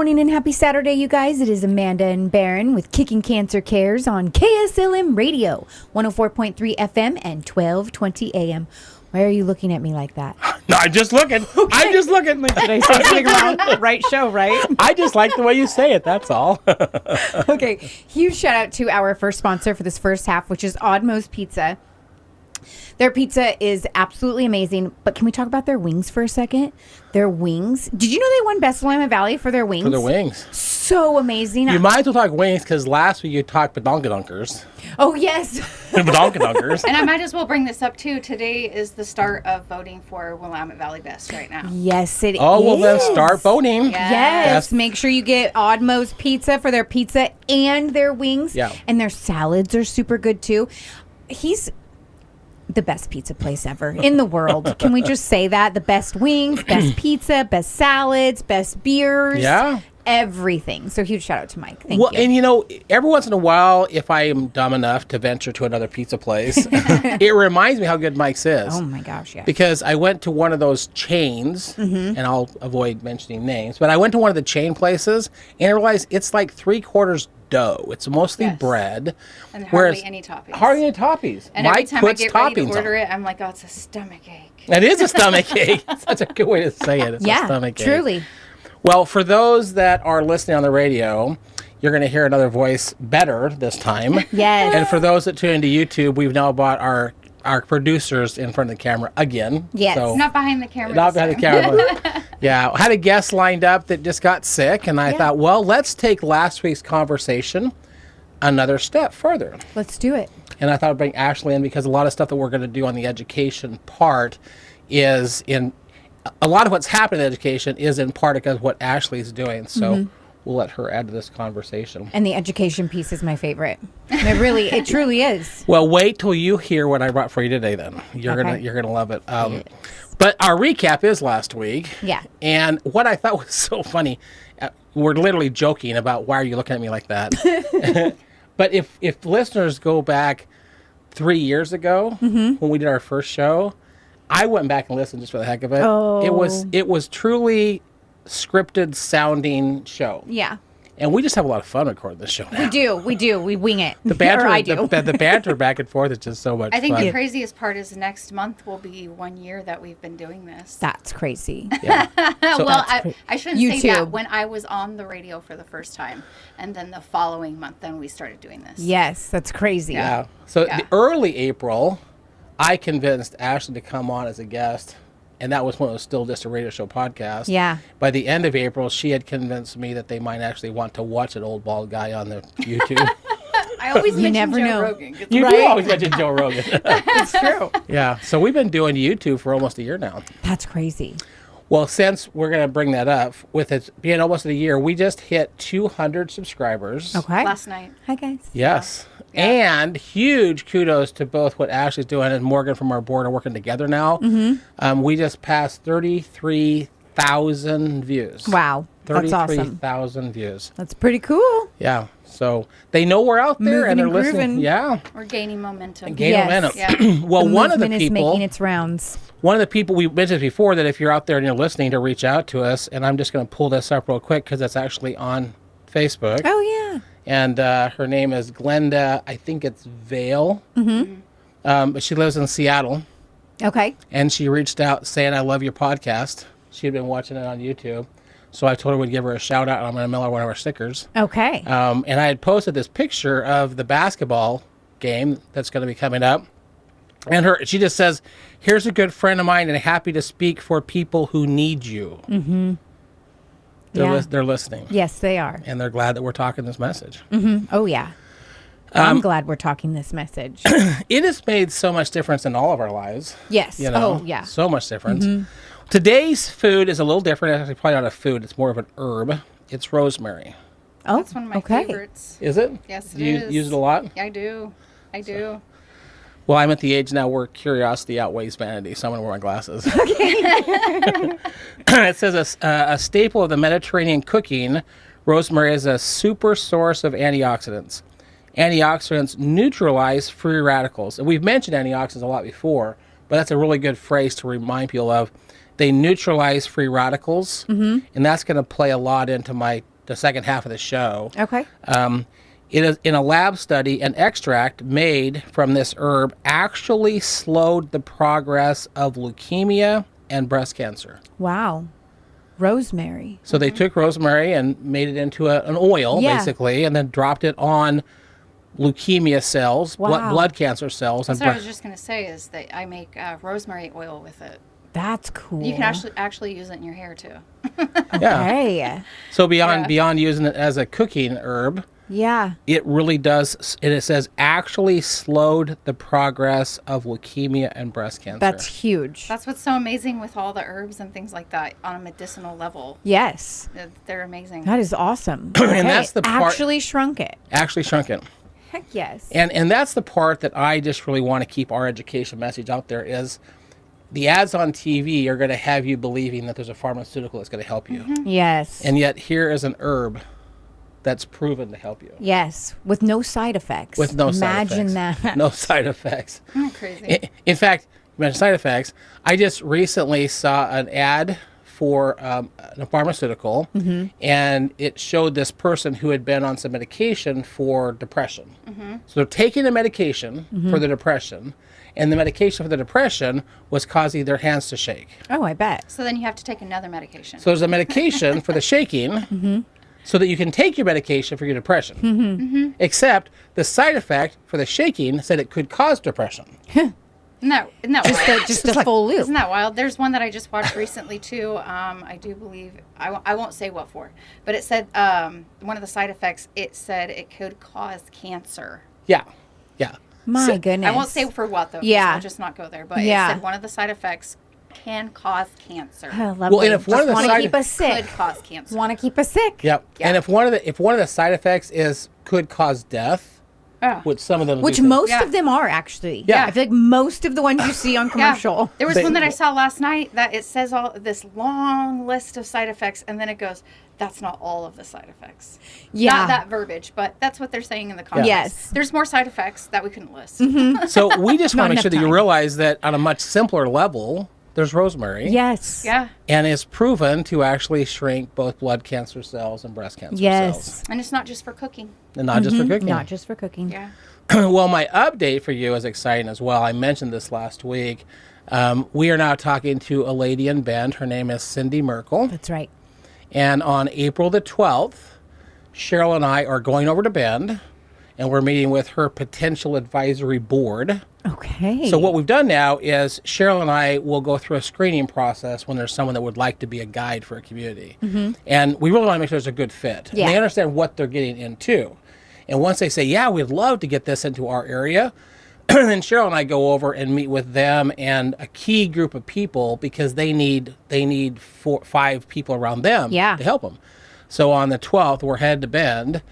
morning and happy Saturday, you guys. It is Amanda and Baron with Kickin Cancer Cares on KSLM Radio, 104.3 FM and 1220 AM. Why are you looking at me like that? No, I'm just looking. Okay. I'm just looking. Did I say something wrong? Right show, right? I just like the way you say it. That's all. Okay. Huge shout out to our first sponsor for this first half, which is Oddmo's Pizza. Their pizza is absolutely amazing, but can we talk about their wings for a second? Their wings. Did you know they won Best Willamette Valley for their wings? For their wings. So amazing. You might as well talk wings because last week you talked badonkadunkers. Oh, yes. Badonkadunkers. And I might as well bring this up, too. Today is the start of voting for Willamette Valley Best right now. Yes, it is. Oh, well, then start voting. Yes. Make sure you get Oddmo's Pizza for their pizza and their wings. Yeah. And their salads are super good, too. He's the best pizza place ever in the world. Can we just say that? The best wings, best pizza, best salads, best beers. Yeah. Everything. So huge shout out to Mike. Thank you. And you know, every once in a while, if I am dumb enough to venture to another pizza place, it reminds me how good Mike's is. Oh my gosh, yeah. Because I went to one of those chains, and I'll avoid mentioning names, but I went to one of the chain places and I realized it's like 3/4 dough. It's mostly bread. And hardly any toppings. Hardly any toppings. And Mike every time I puts get ready to toppings order on. it, I'm like, oh, it's a stomach ache. It is a stomach ache. Such a good way to say it. It's a stomach ache. Truly. Well, for those that are listening on the radio, you're going to hear another voice better this time. Yes. And for those that tune into YouTube, we've now bought our producers in front of the camera again. Yes. So, Not behind the camera. not behind the camera. Yeah. I had a guest lined up that just got sick, and I thought, well, let's take last week's conversation another step further. Let's do it. And I thought I'd bring Ashlie in because a lot of stuff that we're going to do on the education part is in a lot of what's happening in education is in part because of what Ashley's doing. So we'll let her add to this conversation. And the education piece is my favorite. It truly is. Well, wait till you hear what I brought for you today. Then you're gonna love it. But our recap is last week. Yeah. And what I thought was so funny, we're literally joking about why are you looking at me like that. But if listeners go back 3 years ago when we did our first show, I went back and listened just for the heck of it. Oh. It was truly scripted sounding show. Yeah. And we just have a lot of fun recording this show now. We do. We wing it. The banter, Or I do. the banter back and forth is just so much I think fun. the craziest part is next month will be 1 year that we've been doing this. That's crazy. Yeah. So well, I shouldn't say YouTube. that. When I was on the radio for the first time, and then the following month, then we started doing this. Yes, that's crazy. Yeah. So the early April, I convinced Ashlie to come on as a guest, and that was when it was still just a radio show podcast. Yeah. By the end of April, she had convinced me that they might actually want to watch an old bald guy on the YouTube. I always mention never Joe know. Rogan. You do always mention Joe Rogan. It's true. Yeah. So we've been doing YouTube for almost a year now. That's crazy. Well, since we're going to bring that up, with it being almost a year, we just hit 200 subscribers. Okay. Last night. Hi, guys. Yes. Yeah. And huge kudos to both what Ashley's doing and Morgan from our board are working together now. We just passed 33,000 views. Wow. That's awesome. 33,000 views. That's pretty cool. Yeah. So they know we're out there Moving and they're and listening. grooving. Yeah. We're gaining momentum. Gain Yes. momentum. Yeah. Well, The one of the movement is people, making its rounds. one of the people we mentioned before that if you're out there and you're listening to reach out to us, and I'm just going to pull this up real quick because it's actually on Facebook. Oh, yeah. And her name is Glenda, I think it's Vale. But she lives in Seattle. Okay. And she reached out saying, I love your podcast. She had been watching it on YouTube. So I told her we'd give her a shout out and I'm going to mail her one of our stickers. Okay. And I had posted this picture of the basketball game that's going to be coming up. And she just says, here's a good friend of mine and happy to speak for people who need you. They're listening. Yes, they are. And they're glad that we're talking this message. Oh, yeah. I'm glad we're talking this message. It has made so much difference in all of our lives. Yes. You know, Oh, yeah. so much difference. Today's food is a little different. It's actually probably not a food. It's more of an herb. It's rosemary. Oh, That's one of my favorites. Is it? Yes, it Do you is. use it a lot? I do. I do. Well, I'm at the age now where curiosity outweighs vanity, so I'm going to wear my glasses. It says a staple of the Mediterranean cooking, rosemary is a super source of antioxidants. Antioxidants neutralize free radicals. And we've mentioned antioxidants a lot before, but that's a really good phrase to remind people of. They neutralize free radicals, and that's going to play a lot into my the second half of the show. Okay. It is in a lab study, an extract made from this herb actually slowed the progress of leukemia and breast cancer. Wow. Rosemary. So they took rosemary and made it into an oil, basically, and then dropped it on leukemia cells, blood cancer cells. That's what I was just going to say is that I make rosemary oil with it. That's cool. You can actually use it in your hair too. Okay. So beyond using it as a cooking herb, it really does, and it says actually slowed the progress of leukemia and breast cancer. That's huge. That's what's so amazing with all the herbs and things like that on a medicinal level. Yes. They're amazing. That is awesome. And that's the part. Actually shrunk it. Actually shrunk it. Heck yes. And that's the part that I just really want to keep our education message out there is the ads on TV are going to have you believing that there's a pharmaceutical that's going to help you. Yes. And yet here is an herb that's proven to help you. Yes, with no side effects. With no side effects. Imagine that. No side effects. Crazy. In fact, you mentioned side effects. I just recently saw an ad for a pharmaceutical, and it showed this person who had been on some medication for depression. So they're taking the medication for the depression, and the medication for the depression was causing their hands to shake. Oh, I bet. So then you have to take another medication. So there's a medication for the shaking, so that you can take your medication for your depression. Except the side effect for the shaking said it could cause depression. No, Just a full loop. Isn't that wild? There's one that I just watched recently too. I do believe I won't say what for, but it said one of the side effects. It said it could cause cancer. Yeah. My goodness. I won't say for what though. Yeah. I'll just not go there. But it said one of the side effects can cause cancer. Oh, Well, and if one of the want to side keep us sick. Could cause cancer. Want to keep us sick. Yep. Yeah. And if one of the side effects is could cause death, which some of them Which do most of them are actually. Yeah. I feel like most of the ones you see on commercial. There was one that I saw last night that it says all this long list of side effects, and then it goes, that's not all of the side effects. Yeah. Not that verbiage, but that's what they're saying in the comments. Yes. There's more side effects that we couldn't list. So we just want to make enough sure that you time. realize that on a much simpler level, there's rosemary. Yes. Yeah. And it's proven to actually shrink both blood cancer cells and breast cancer cells. Yes. And it's not just for cooking. And not just for cooking. Not just for cooking. Yeah. Well, my update for you is exciting as well. I mentioned this last week. We are now talking to a lady in Bend. Her name is Cindy Merkel. That's right. And on April the 12th, Cheryl and I are going over to Bend, and we're meeting with her potential advisory board. Okay. So what we've done now is Cheryl and I will go through a screening process when there's someone that would like to be a guide for a community. And we really want to make sure it's a good fit. Yeah. And they understand what they're getting into. And once they say, yeah, we'd love to get this into our area, then Cheryl and I go over and meet with them and a key group of people because they need 5 people around them to help them. So on the 12th, we're headed to Bend.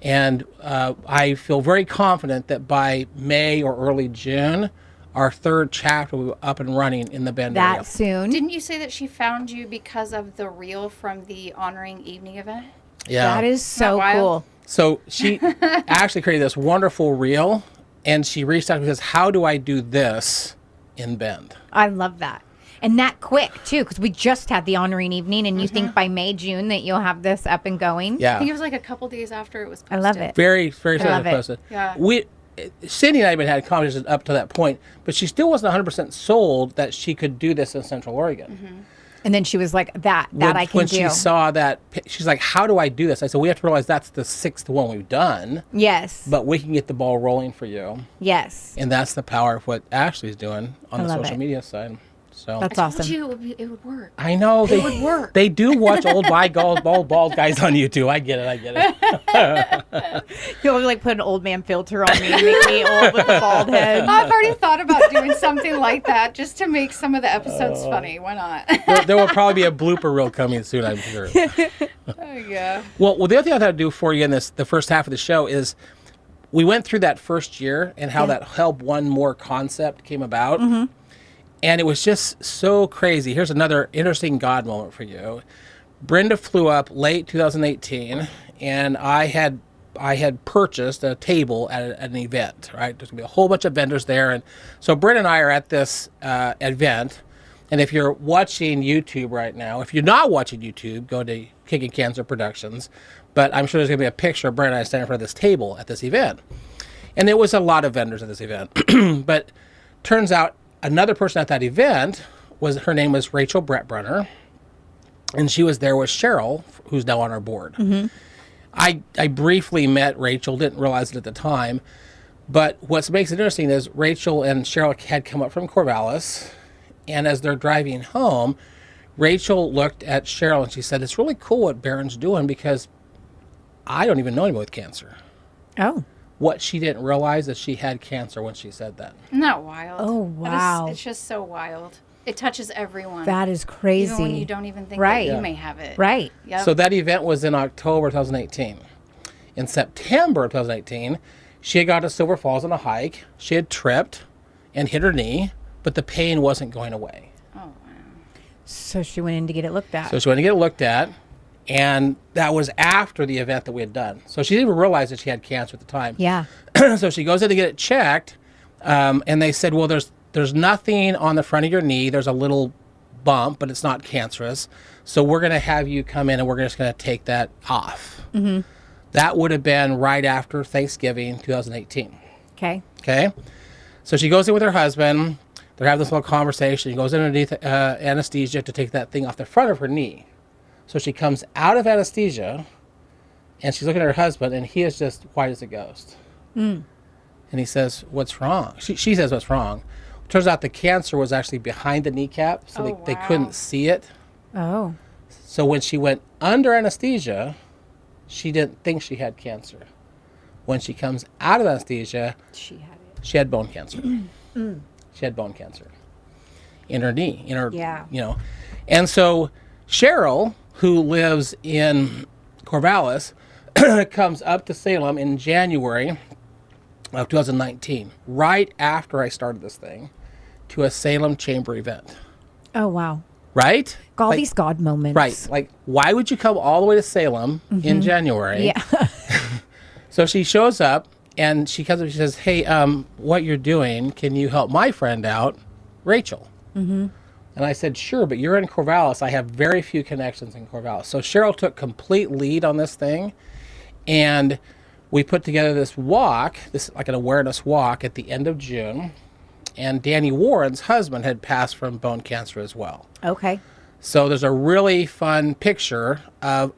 And I feel very confident that by May or early June, our 3rd chapter will be up and running in the Bend area. That soon. Didn't you say that she found you because of the reel from the honoring evening event? Yeah. That is so wild? cool. So she actually created this wonderful reel, and she reached out and says, how do I do this in Bend? I love that. And that quick, too, because we just had the honoring evening, and you think by May, June that you'll have this up and going? I think Yeah. it was like a couple days after it was posted. I love it. Very, very I love excited to it. post it. Yeah. Cindy and I have been had conversations up to that point, but she still wasn't 100% sold that she could do this in Central Oregon. And then she was like, that I can when do. she saw that, she's like, how do I do this? I said, we have to realize that's the 6th one we've done, Yes. but we can get the ball rolling for you. Yes. And that's the power of what Ashley's doing on I the love social it. media side. So That's I told awesome. you it would work. I know It would work. They do watch old bald guys on YouTube. I get it. You'll like put an old man filter on me and make me old with a bald head. I've already thought about doing something like that just to make some of the episodes funny. Why not? There will probably be a blooper reel coming soon, I'm sure. Yeah. Well, the other thing I thought I'd do for you in the first half of the show is we went through that first year and how that Help One More concept came about. And it was just so crazy. Here's another interesting God moment for you. Brenda flew up late 2018, and I had purchased a table at an event, right? There's going to be a whole bunch of vendors there. And so Brenda and I are at this event, And if you're watching YouTube right now, if you're not watching YouTube, go to Kickin Cancer Productions. But I'm sure there's going to be a picture of Brent and I standing in front of this table at this event. And there was a lot of vendors at this event. But turns out another person at that event, her name was Rachel Brettbrunner. And she was there with Cheryl, who's now on our board. Mm-hmm. I briefly met Rachel, didn't realize it at the time. But what makes it interesting is Rachel and Cheryl had come up from Corvallis. And as they're driving home, Rachel looked at Cheryl and she said, it's really cool what Barron's doing because I don't even know anybody with cancer. Oh. What she didn't realize is she had cancer when she said that. Isn't that wild? Oh, wow. It's just so wild. It touches everyone. That is crazy. Even when you don't even think Right. that you Yeah. may have it. Right. Yep. So that event was in October 2018. In September 2018, she had gone to Silver Falls on a hike. She had tripped and hit her knee, but the pain wasn't going away. Oh, wow. So she went in to get it looked at. So she went to get it looked at, and that was after the event that we had done. So she didn't even realize that she had cancer at the time. Yeah. So she goes in to get it checked, and they said, well, there's nothing on the front of your knee. There's a little bump, but it's not cancerous. So we're going to have you come in, and we're just going to take that off. Mm-hmm. That would have been right after Thanksgiving 2018. Okay. Okay? So she goes in with her husband. They're having this little conversation. He goes underneath anesthesia to take that thing off the front of her knee. So she comes out of anesthesia, and she's looking at her husband, and he is just white as a ghost. Mm. And he says, what's wrong? She says, what's wrong? Turns out the cancer was actually behind the kneecap, so they couldn't see it. Oh. So when she went under anesthesia, she didn't think she had cancer. When she comes out of anesthesia, she had bone cancer. She had bone cancer in her knee, And so Cheryl, who lives in Corvallis, comes up to Salem in January of 2019, right after I started this thing, to a Salem Chamber event. Oh, wow. Right? All these God moments. Right. Like, why would you come all the way to Salem in January? Yeah. So she shows up, and she comes up and she says, hey, what you're doing, can you help my friend out, Rachel? Mm-hmm. And I said, sure, but you're in Corvallis. I have very few connections in Corvallis. So Cheryl took complete lead on this thing, and we put together this walk, like an awareness walk at the end of June, and Danny Warren's husband had passed from bone cancer as well. Okay. So there's a really fun picture of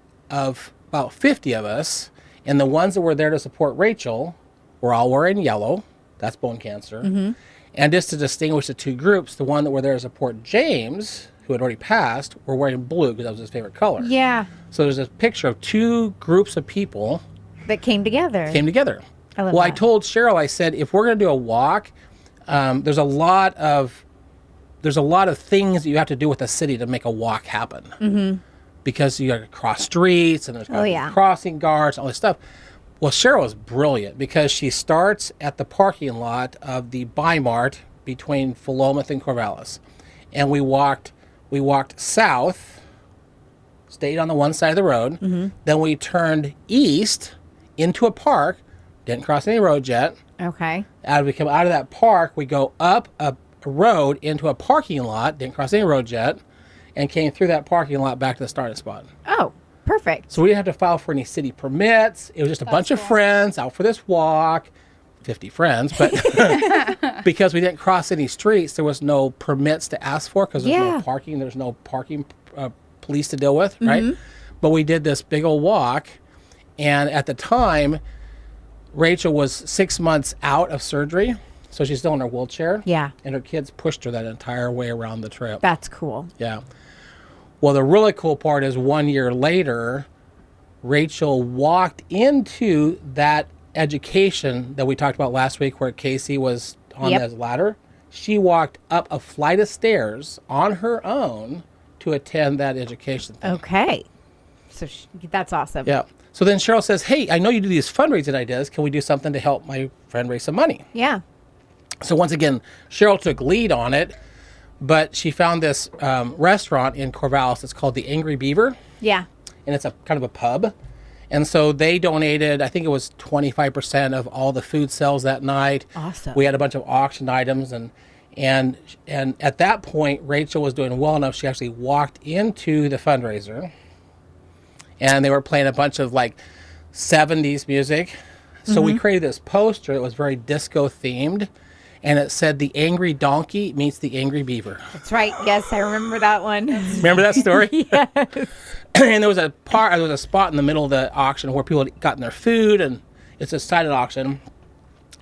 about 50 of us, and the ones that were there to support Rachel were all wearing yellow. That's bone cancer. Mm-hmm. And just to distinguish the two groups, the one that were there to support James, who had already passed, were wearing blue because that was his favorite color. Yeah. So there's a picture of two groups of people that came together. I love that. I told Cheryl, I said, if we're going to do a walk, there's a lot of things that you have to do with the city to make a walk happen. Mm-hmm. Because you got to cross streets and there's crossing guards, all this stuff. Well, Cheryl was brilliant because she starts at the parking lot of the Buy Mart between Philomath and Corvallis, and we walked south, stayed on the one side of the road. Mm-hmm. Then we turned east into a park, didn't cross any roads yet. Okay. As we come out of that park, we go up a road into a parking lot, didn't cross any roads yet, and came through that parking lot back to the starting spot. Oh, perfect. So we didn't have to file for any city permits. It was just a bunch of friends out for this walk, 50 friends, but because we didn't cross any streets, there was no permits to ask for because there's no parking. There's no parking police to deal with, right? But we did this big old walk, and at the time, Rachel was 6 months out of surgery, so she's still in her wheelchair. Yeah. And her kids pushed her that entire way around the trip. That's cool. Yeah. Well, the really cool part is 1 year later, Rachel walked into that education that we talked about last week where Casey was on that ladder. She walked up a flight of stairs on her own to attend that education thing. Okay. So that's awesome. Yeah. So then Cheryl says, hey, I know you do these fundraising ideas. Can we do something to help my friend raise some money? Yeah. So once again, Cheryl took lead on it, but she found this restaurant in Corvallis. It's called the Angry Beaver. Yeah. And it's a kind of a pub. And so they donated, I think it was 25% of all the food sales that night. Awesome. We had a bunch of auction items, and And at that point, Rachel was doing well enough. She actually walked into the fundraiser, and they were playing a bunch of like 70s music. So we created this poster that was very disco themed, and it said the angry donkey meets the angry beaver. That's right. Yes, I remember that one. Remember that story? Yes. And there was a spot in the middle of the auction where people had gotten their food, and it's a silent auction.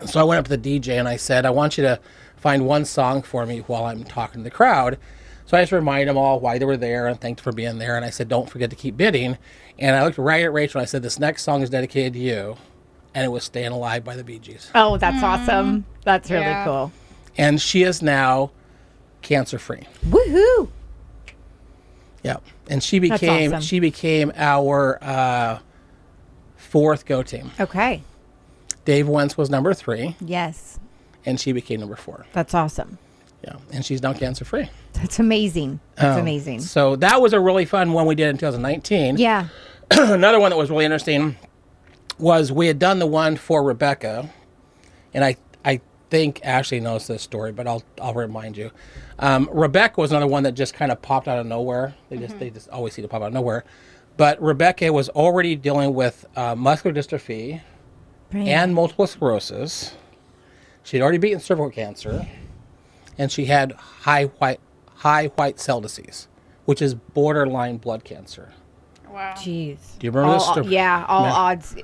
So I went up to the DJ and I said, I want you to find one song for me while I'm talking to the crowd. So I just reminded them all why they were there and thanked for being there. And I said, don't forget to keep bidding. And I looked right at Rachel and I said, this next song is dedicated to you. And it was Staying Alive by the Bee Gees. Oh, that's awesome. That's really Yeah. cool. And she is now cancer-free. Woohoo. Yeah. And she became awesome. our fourth go team. Okay. Dave Wentz was number 3, Yes. and she became number 4. That's awesome. Yeah. And she's now cancer-free. That's amazing. That's amazing. So that was a really fun one we did in 2019. Yeah. Another one that was really interesting was we had done the one for Rebecca, and I think Ashley knows this story, but I'll remind you. Rebecca was another one that just kind of popped out of nowhere. They just always seem to pop out of nowhere. But Rebecca was already dealing with muscular dystrophy and multiple sclerosis. She had already beaten cervical cancer, and she had high white cell disease, which is borderline blood cancer. Wow. Jeez. Do you remember this story? Yeah, all odds.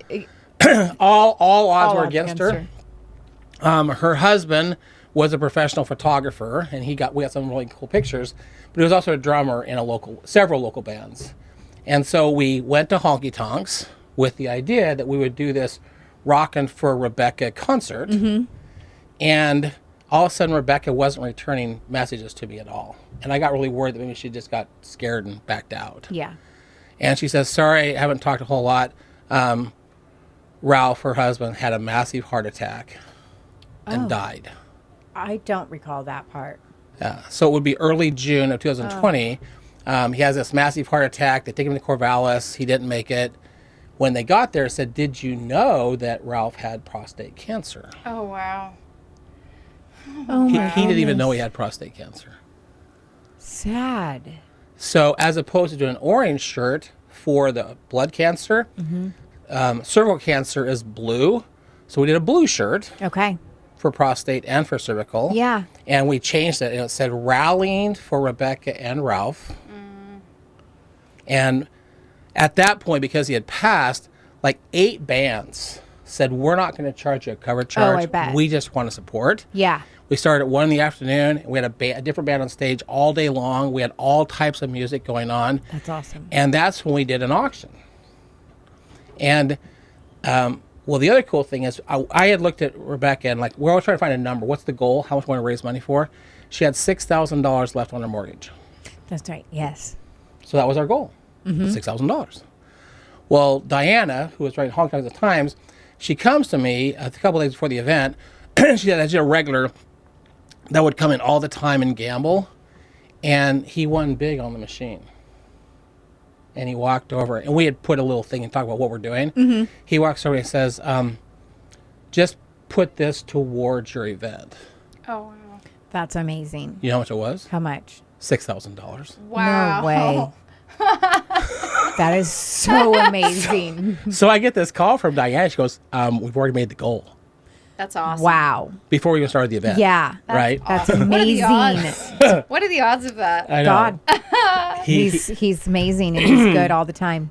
All odds were odds against her. Her husband was a professional photographer, and we got some really cool pictures. But he was also a drummer in several local bands. And so we went to Honky Tonks with the idea that we would do this Rockin' for Rebecca concert. And all of a sudden, Rebecca wasn't returning messages to me at all. And I got really worried that maybe she just got scared and backed out. Yeah. And she says, sorry, I haven't talked a whole lot. Ralph, her husband, had a massive heart attack and died. I don't recall that part. Yeah. So it would be early June of 2020. He has this massive heart attack. They take him to Corvallis. He didn't make it. When they got there, said, did you know that Ralph had prostate cancer? Oh, wow. Oh, He didn't even know he had prostate cancer. Sad. So as opposed to doing an orange shirt for the blood cancer, cervical cancer is blue. So we did a blue shirt Okay. for prostate and for cervical. Yeah. And we changed it, and it said rallying for Rebecca and Ralph. And at that point, because he had passed, like 8 bands said, we're not going to charge you a cover charge. I bet. We just want to support. Yeah. We started at 1 in the afternoon. We had a different band on stage all day long. We had all types of music going on. That's awesome. And that's when we did an auction. And, well, the other cool thing is I had looked at Rebecca and, like, we're always trying to find a number. What's the goal? How much we want to raise money for? She had $6,000 left on her mortgage. That's right. Yes. So that was our goal, $6,000. Well, Diana, who was writing Hong Kong at the Times, she comes to me a couple days before the event. She said, "That's a regular that would come in all the time and gamble." And he won big on the machine. And he walked over, and we had put a little thing and talked about what we're doing. He walks over and says, just put this towards your event. Oh, wow. That's amazing. You know how much it was? How much? $6,000. Wow. No way. That is so amazing. So I get this call from Diana. She goes, we've already made the goal. That's awesome. Wow. Before we even started the event. Yeah. Right? That's What are the amazing. odds? What are the odds of that? I know. God. He's amazing and he's good all the time.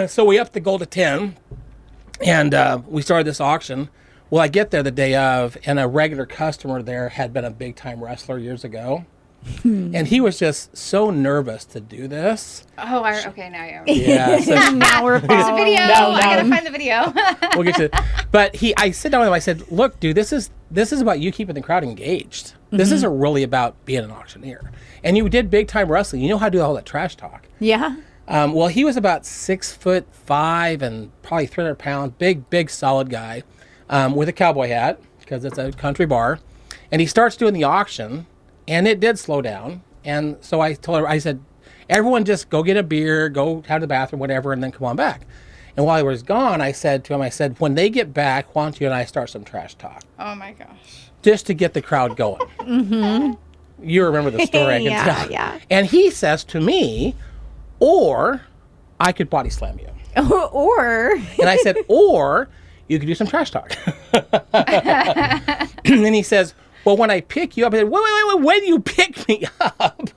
So we upped the goal to 10, and we started this auction. Well, I get there the day of, and a regular customer there had been a big-time wrestler years ago. And he was just so nervous to do this. Oh, okay, now you Yeah, so Now we're There's a following. video. I gotta find the video. we'll get to. But I sit down with him. I said, "Look, dude, this is about you keeping the crowd engaged. This isn't really about being an auctioneer. And you did big-time wrestling. You know how to do all that trash talk." Yeah. Well, he was about 6'5" and probably 300 pounds, big, solid guy, with a cowboy hat because it's a country bar. And he starts doing the auction, and it did slow down. And so I told her, I said, everyone just go get a beer, go out to the bathroom, whatever, and then come on back. And while he was gone, I said to him, when they get back, why don't you and I start some trash talk? Oh my gosh. Just to get the crowd going. You remember the story, I can Yeah, tell. yeah. And he says to me, or I could body slam you. Or And I said, or you could do some trash talk. And then he says, well, when I pick you up, I said, wait, when you pick me up?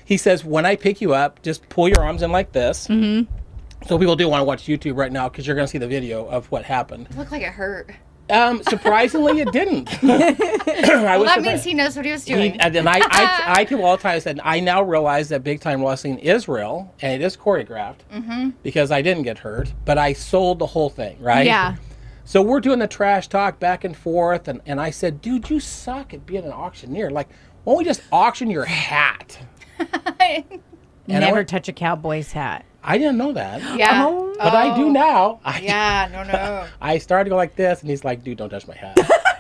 He says, when I pick you up, just pull your arms in like this. Mm-hmm. So people do want to watch YouTube right now because you're going to see the video of what happened. It looked like it hurt. Surprisingly, it didn't. Well, that means he knows what he was doing. And I tell all the time, I said, I now realize that big time wrestling is real and it is choreographed because I didn't get hurt, but I sold the whole thing, right? Yeah. So we're doing the trash talk back and forth, and I said, dude, you suck at being an auctioneer. Like, why don't we just auction your hat? And Never touch a cowboy's hat. I didn't know that. Yeah. But I do now. Yeah, no. I started to go like this, and he's like, dude, don't touch my hat.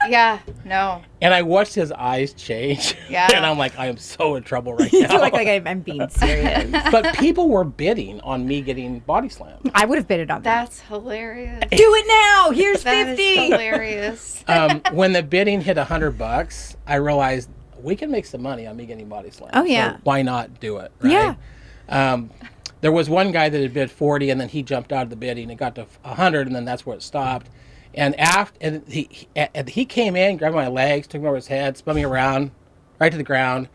Yeah, no. And I watched his eyes change. Yeah. And I'm like, I am so in trouble right now. You look like I'm being serious. But people were bidding on me getting body slammed. I would have bidded on that. That's hilarious. Do it now. Here's That 50. is hilarious. When the bidding hit $100, I realized we can make some money on me getting body slammed. Oh, yeah. So why not do it? Right? Yeah. There was one guy that had bid 40, and then he jumped out of the bidding. It got to 100, and then that's where it stopped. And he came in, grabbed my legs, took me over his head, spun me around, right to the ground.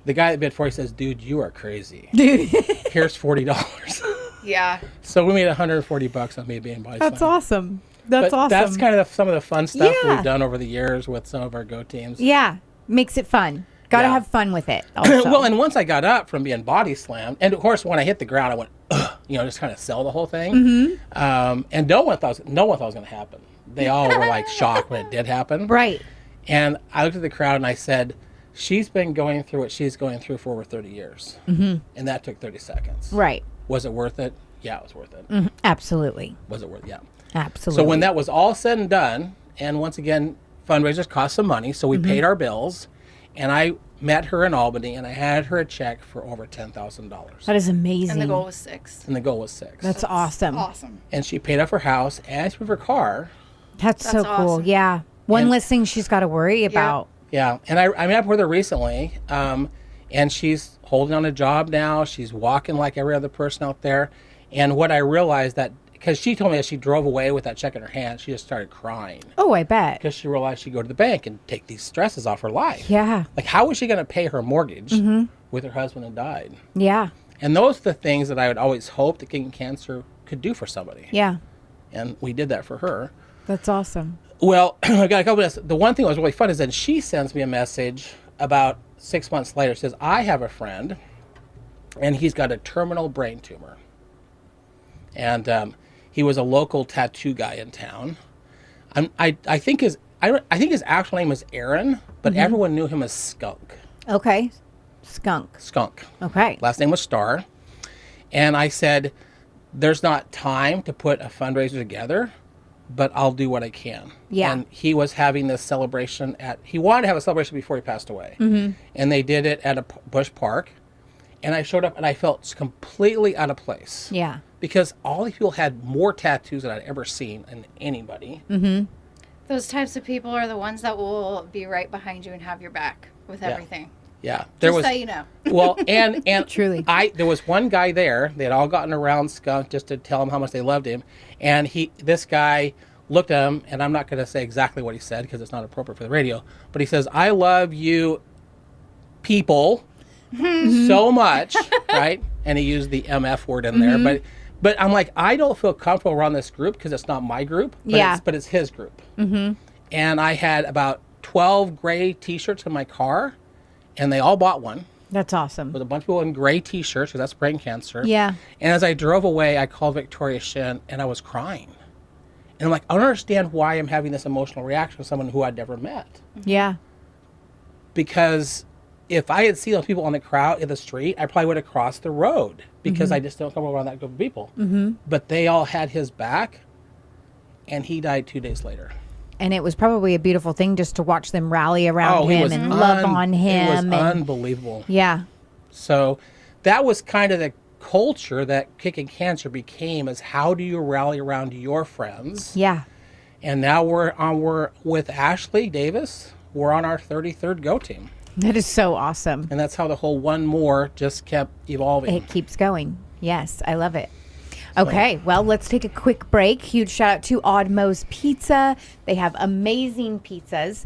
The guy that bid 40 says, "Dude, you are crazy. Dude. Here's $40." Yeah. So we made $140 on me being body slammed. That's awesome. That's But awesome. that's kind of some of the fun stuff Yeah. we've done over the years with some of our Go teams. Yeah. Makes it fun. Got to Yeah. have fun with it. Also. Well, and once I got up from being body slammed, and of course when I hit the ground, I went, ugh, just kind of sell the whole thing. Mm-hmm. And no one thought it was going to happen. They all were like shocked when it did happen. Right. And I looked at the crowd and I said, she's been going through what she's going through for over 30 years. Mm-hmm. And that took 30 seconds. Right. Was it worth it? Yeah, it was worth it. Mm-hmm. Absolutely. Was it worth it? Yeah. Absolutely. So when that was all said and done, and once again, fundraisers cost some money, so we paid our bills, and I met her in Albany, and I had her a check for over $10,000. That is amazing. And the goal was 6. And the goal was 6. That's awesome. Awesome. And she paid off her house and she paid for her car. That's so cool. awesome. Yeah. One And- less thing she's got to worry about. Yeah, and I met up with her recently, and she's holding on a job now. She's walking like every other person out there. And what I realized that, because she told me that she drove away with that check in her hand, she just started crying. Oh, I bet. Because she realized she'd go to the bank and take these stresses off her life. Yeah. Like, how was she going to pay her mortgage with her husband had died? Yeah. And those are the things that I would always hope that Kickin Cancer could do for somebody. Yeah. And we did that for her. That's awesome. Well, I got a couple of, the one thing that was really fun is that she sends me a message about 6 months later. Says, I have a friend, and he's got a terminal brain tumor. And he was a local tattoo guy in town. I think his actual name is Aaron, but everyone knew him as Skunk. Okay. Skunk. Skunk. Okay. Last name was Star. And I said, there's not time to put a fundraiser together, but I'll do what I can. Yeah. And he was having this celebration he wanted to have a celebration before he passed away. Mm-hmm. And they did it at a Bush Park. And I showed up and I felt completely out of place. Yeah. Because all these people had more tattoos than I'd ever seen in anybody. Mm-hmm. Those types of people are the ones that will be right behind you and have your back with everything. Yeah. Just so you know. Well, and Truly. there was one guy there. They had all gotten around Skunk just to tell him how much they loved him. And this guy looked at him, and I'm not going to say exactly what he said because it's not appropriate for the radio, but he says, I love you people so much, right? And he used the MF word in there. But I'm like, I don't feel comfortable around this group because it's not my group, but it's his group. Mm-hmm. And I had about 12 gray T-shirts in my car, and they all bought one. That's awesome. With a bunch of people in gray T-shirts because that's brain cancer. Yeah. And as I drove away, I called Victoria Shin, and I was crying. And I'm like, I don't understand why I'm having this emotional reaction with someone who I'd never met. Yeah. Because if I had seen those people on the crowd in the street, I probably would have crossed the road because I just don't come around that group of people. Mm-hmm. But they all had his back, and he died 2 days later. And it was probably a beautiful thing just to watch them rally around him and love on him. It was unbelievable. Yeah. So that was kind of the culture that Kickin Cancer became, is how do you rally around your friends? Yeah. And now we're with Ashlie Davis. We're on our 33rd Go team. That is so awesome. And that's how the whole one more just kept evolving. It keeps going. Yes, I love it. Okay, well, let's take a quick break. Huge shout out to Odd Moe's Pizza. They have amazing pizzas.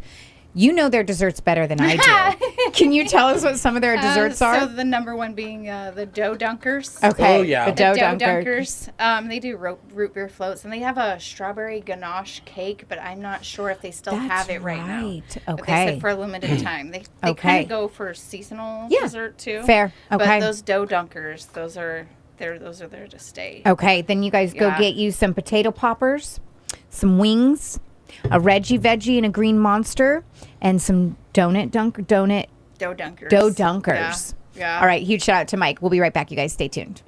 You know their desserts better than I do. Can you tell us what some of their desserts are? So the number one being the dough dunkers. Okay. Oh, yeah. The dough dunkers. They do root beer floats, and they have a strawberry ganache cake, but I'm not sure if they still have it right now. But they Okay. said for a limited time. They Okay. kind of go for seasonal dessert too. Fair. Okay. But those dough dunkers, those are there to stay. Okay, then you guys go Yeah. get you some potato poppers, some wings, a Reggie Veggie and a Green Monster, and some dough dunkers. Dough dunkers. Dough dunkers. Yeah. All right, huge shout out to Mike. We'll be right back, you guys. Stay tuned.